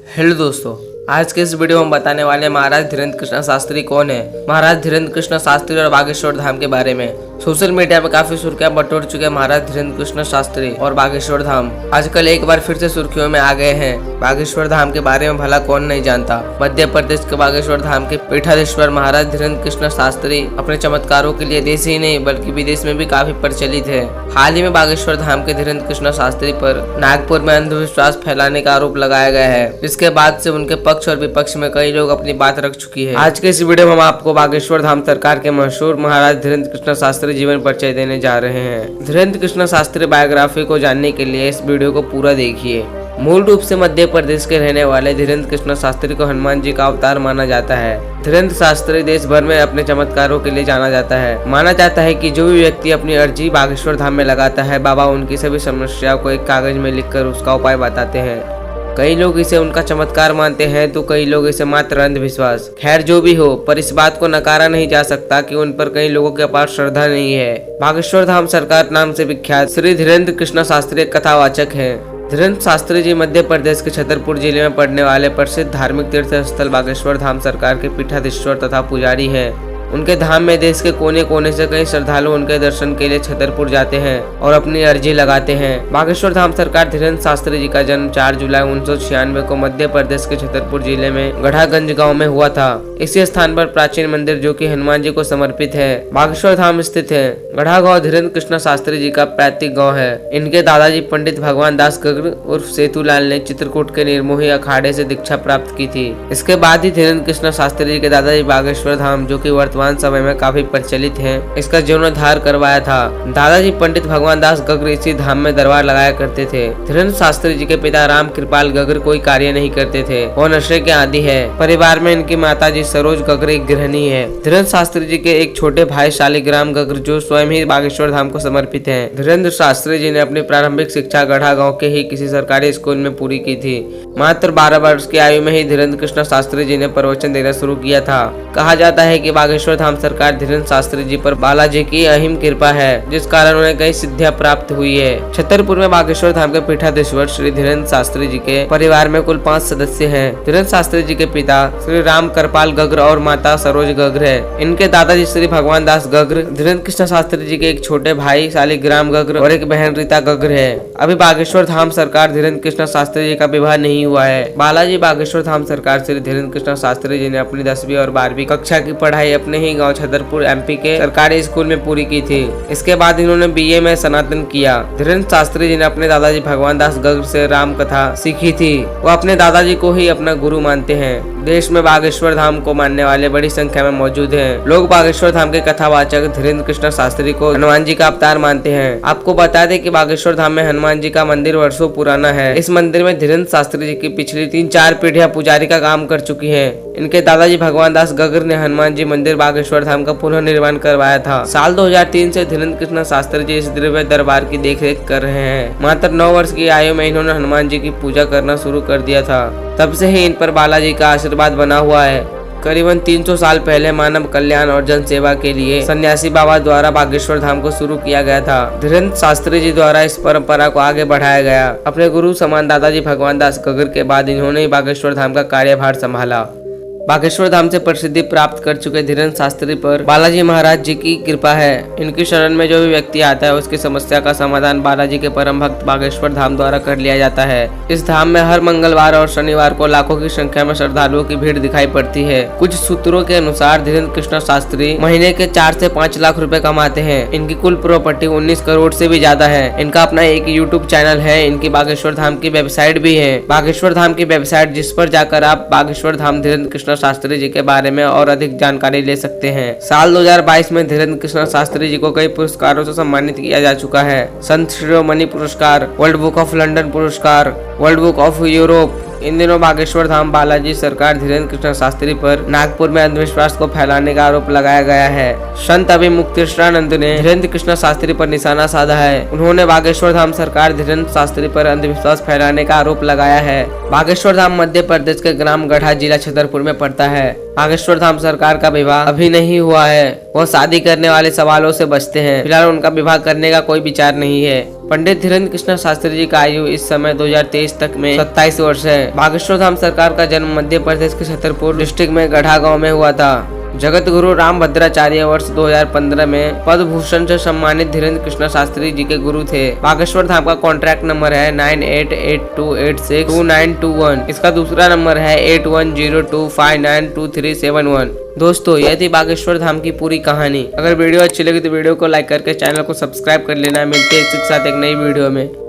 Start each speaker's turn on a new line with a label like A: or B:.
A: Hello दोस्तों, आज के इस वीडियो में हम बताने वाले हैं महाराज धीरेन्द्र कृष्ण शास्त्री कौन है। महाराज धीरेन्द्र कृष्ण शास्त्री और बागेश्वर धाम के बारे में सोशल मीडिया में काफी सुर्खियां बटोर चुके हैं महाराज धीरेन्द्र कृष्ण शास्त्री और बागेश्वर धाम आजकल एक बार फिर से सुर्खियों में आ गए हैं। बागेश्वर धाम के बारे में भला कौन नहीं जानता। मध्य प्रदेश के बागेश्वर धाम के पीठाधीश्वर महाराज धीरेन्द्र कृष्ण शास्त्री अपने चमत्कारों के लिए देश ही नहीं बल्कि विदेश में भी काफी प्रचलित है। हाल ही में बागेश्वर धाम के धीरेन्द्र कृष्ण शास्त्री पर नागपुर में अंधविश्वास फैलाने का आरोप लगाया गया है, जिसके बाद से उनके पक्ष और विपक्ष में कई लोग अपनी बात रख चुकी है। आज के इस वीडियो में हम आपको बागेश्वर धाम सरकार के मशहूर महाराज धीरेन्द्र कृष्ण शास्त्री जीवन परिचय देने जा रहे हैं। धीरेन्द्र कृष्ण शास्त्री बायोग्राफी को जानने के लिए इस वीडियो को पूरा देखिए। मूल रूप से मध्य प्रदेश के रहने वाले धीरेन्द्र कृष्ण शास्त्री को हनुमान जी का अवतार माना जाता है। धीरेन्द्र शास्त्री देश भर में अपने चमत्कारों के लिए जाना जाता है। माना जाता है कि जो भी व्यक्ति अपनी अर्जी बागेश्वर धाम में लगाता है, बाबा उनकी सभी समस्याओं को एक कागज में लिखकर उसका उपाय बताते हैं। कई लोग इसे उनका चमत्कार मानते हैं तो कई लोग इसे मात्र अंधविश्वास। खैर जो भी हो, पर इस बात को नकारा नहीं जा सकता कि उन पर कई लोगों के पास श्रद्धा नहीं है। बागेश्वर धाम सरकार नाम से विख्यात श्री धीरेन्द्र कृष्ण शास्त्री एक कथावाचक है। धीरेन्द्र शास्त्री जी मध्य प्रदेश के छतरपुर जिले में पड़ने वाले प्रसिद्ध धार्मिक तीर्थ स्थल बागेश्वर धाम सरकार के पीठाधीश्वर तथा पुजारी हैं। उनके धाम में देश के कोने कोने से कई श्रद्धालु उनके दर्शन के लिए छतरपुर जाते हैं और अपनी अर्जी लगाते हैं। बागेश्वर धाम सरकार धीरेन्द्र शास्त्री जी का जन्म 4 जुलाई 1996 को मध्य प्रदेश के छतरपुर जिले में गढ़ागंज गांव में हुआ था। इसी स्थान पर प्राचीन मंदिर जो कि हनुमान जी को समर्पित है बागेश्वर धाम स्थित है। गढ़ा गांव धीरेन्द्र कृष्ण शास्त्री जी का पैतृक गाँव है। इनके दादाजी पंडित भगवान दास गगर उर्फ सेतुलाल ने चित्रकूट के निर्मोही अखाड़े से दीक्षा प्राप्त की थी। इसके बाद ही धीरेन्द्र कृष्ण शास्त्री जी के दादाजी बागेश्वर धाम जो कि वर्तमान समय में काफी प्रचलित है, इसका जीर्णोद्धार करवाया था। दादाजी पंडित भगवान दास गगर इसी धाम में दरबार लगाया करते थे। धीरेन्द्र शास्त्री जी के पिता राम कृपाल गगर कोई कार्य नहीं करते थे, वो नशे के आदी है। परिवार में इनकी माता जी सरोज गगर एक गृहिणी है। धीरेन्द्र शास्त्री जी के एक छोटे भाई शालिग्राम गगर जो स्वयं ही बागेश्वर धाम को समर्पित है। धीरेन्द्र शास्त्री जी ने अपनी प्रारंभिक शिक्षा गढ़ा गाँव के ही किसी सरकारी स्कूल में पूरी की थी। मात्र 12 वर्ष की आयु में ही धीरेन्द्र कृष्ण शास्त्री जी ने प्रवचन देना शुरू किया था। कहा जाता है कि बागेश्वर धाम सरकार धीरेन्द्र शास्त्री जी पर बालाजी की अहिम कृपा है, जिस कारण उन्हें कई सिद्धियां प्राप्त हुई है। छतरपुर में बागेश्वर धाम के पीठाधीश्वर श्री धीरेन्द्र शास्त्री जी के परिवार में कुल 5 सदस्य हैं। धीरेन्द्र शास्त्री जी के पिता श्री राम कृपाल गगर और माता सरोज गगर है। इनके दादाजी श्री भगवान दास गगर, धीरेन्द्र कृष्ण शास्त्री जी के एक छोटे भाई शालिग्राम गगर और एक बहन रीता गगर है। अभी बागेश्वर धाम सरकार धीरेन्द्र कृष्ण शास्त्री जी का विवाह नहीं हुआ है। बालाजी बागेश्वर धाम सरकार श्री धीरेन्द्र कृष्ण शास्त्री जी ने अपनी 10वीं और 12वीं कक्षा की पढ़ाई अपने ही गांव छतरपुर एमपी के सरकारी स्कूल में पूरी की थी। इसके बाद इन्होंने बीए में स्नातन किया। धीरेन्द्र शास्त्री जी ने अपने दादाजी भगवान दास गगर से राम कथा सीखी थी। वो अपने दादाजी को ही अपना गुरु मानते हैं। देश में बागेश्वर धाम को मानने वाले बड़ी संख्या में मौजूद हैं। लोग बागेश्वर धाम के कथावाचक धीरेन्द्र कृष्ण शास्त्री को हनुमान जी का अवतार मानते हैं। आपको बता दें कि बागेश्वर धाम में हनुमान जी का मंदिर वर्षों पुराना है। इस मंदिर में धीरेन्द्र शास्त्री जी की पिछली 3-4 पीढ़ियां पुजारी का काम कर चुकी हैं। इनके दादाजी भगवान दास गगर ने हनुमान जी मंदिर बागेश्वर धाम का पुनः निर्माण करवाया था। साल 2003 से धीरेन्द्र कृष्ण शास्त्री जी इस दिव्य दरबार की देखरेख कर रहे हैं। मात्र 9 वर्ष की आयु में इन्होंने हनुमान जी की पूजा करना शुरू कर दिया था। तब से ही इन पर बालाजी का आशीर्वाद बना हुआ है। करीबन 300 साल पहले मानव कल्याण और जन सेवा के लिए सन्यासी बाबा द्वारा बागेश्वर धाम को शुरू किया गया था। धीरेन्द्र शास्त्री जी द्वारा इस परंपरा को आगे बढ़ाया गया। अपने गुरु समान दादाजी भगवान दास गगर के बाद इन्होंने ही बागेश्वर धाम का कार्यभार संभाला। बागेश्वर धाम से प्रसिद्धि प्राप्त कर चुके धीरेन्द्र शास्त्री पर बालाजी महाराज जी की कृपा है। इनकी शरण में जो भी व्यक्ति आता है उसकी समस्या का समाधान बालाजी के परम भक्त बागेश्वर धाम द्वारा कर लिया जाता है। इस धाम में हर मंगलवार और शनिवार को लाखों की संख्या में श्रद्धालुओं की भीड़ दिखाई पड़ती है। कुछ सूत्रों के अनुसार धीरेन्द्र कृष्ण शास्त्री महीने के 4 से 5 लाख रुपए कमाते हैं। इनकी कुल प्रॉपर्टी 19 करोड़ से भी ज्यादा है। इनका अपना एक यूट्यूब चैनल है। इनकी बागेश्वर धाम की वेबसाइट भी है। बागेश्वर धाम की वेबसाइट जिस पर जाकर आप बागेश्वर धाम धीरेन्द्र कृष्ण शास्त्री जी के बारे में और अधिक जानकारी ले सकते हैं। साल 2022 में धीरेन्द्र कृष्ण शास्त्री जी को कई पुरस्कारों से सम्मानित किया जा चुका है। संत शिरोमणि पुरस्कार, वर्ल्ड बुक ऑफ लंदन पुरस्कार, वर्ल्ड बुक ऑफ यूरोप। इन दिनों बागेश्वर धाम बालाजी सरकार धीरेन्द्र कृष्ण शास्त्री पर नागपुर में अंधविश्वास को फैलाने का आरोप लगाया गया है। संत अभिमुक्तेश्वरानंद ने धीरेन्द्र कृष्ण शास्त्री पर निशाना साधा है। उन्होंने बागेश्वर धाम सरकार धीरेन्द्र शास्त्री पर अंधविश्वास फैलाने का आरोप लगाया है। बागेश्वर धाम मध्य प्रदेश के ग्राम गढ़ा जिला छतरपुर में पड़ता है। बागेश्वर धाम सरकार का विवाह अभी नहीं हुआ है। वो शादी करने वाले सवालों से बचते हैं। फिलहाल उनका विवाह करने का कोई विचार नहीं है। पंडित धीरेन्द्र कृष्ण शास्त्री जी का आयु इस समय 2023 तक में 27 वर्ष है। बागेश्वर धाम सरकार का जन्म मध्य प्रदेश के छतरपुर डिस्ट्रिक्ट में गढ़ा गांव में हुआ था। जगत गुरु राम भद्राचार्य वर्ष 2015 में पद्म भूषण से सम्मानित धीरेन्द्र कृष्ण शास्त्री जी के गुरु थे। बागेश्वर धाम का कॉन्ट्रैक्ट नंबर है 9882862921। इसका दूसरा नंबर है 8102592371। दोस्तों, यह थी बागेश्वर धाम की पूरी कहानी। अगर वीडियो अच्छी लगी तो वीडियो को लाइक करके चैनल को सब्सक्राइब कर लेना। मिलते हैं इसी के साथ एक नई वीडियो में।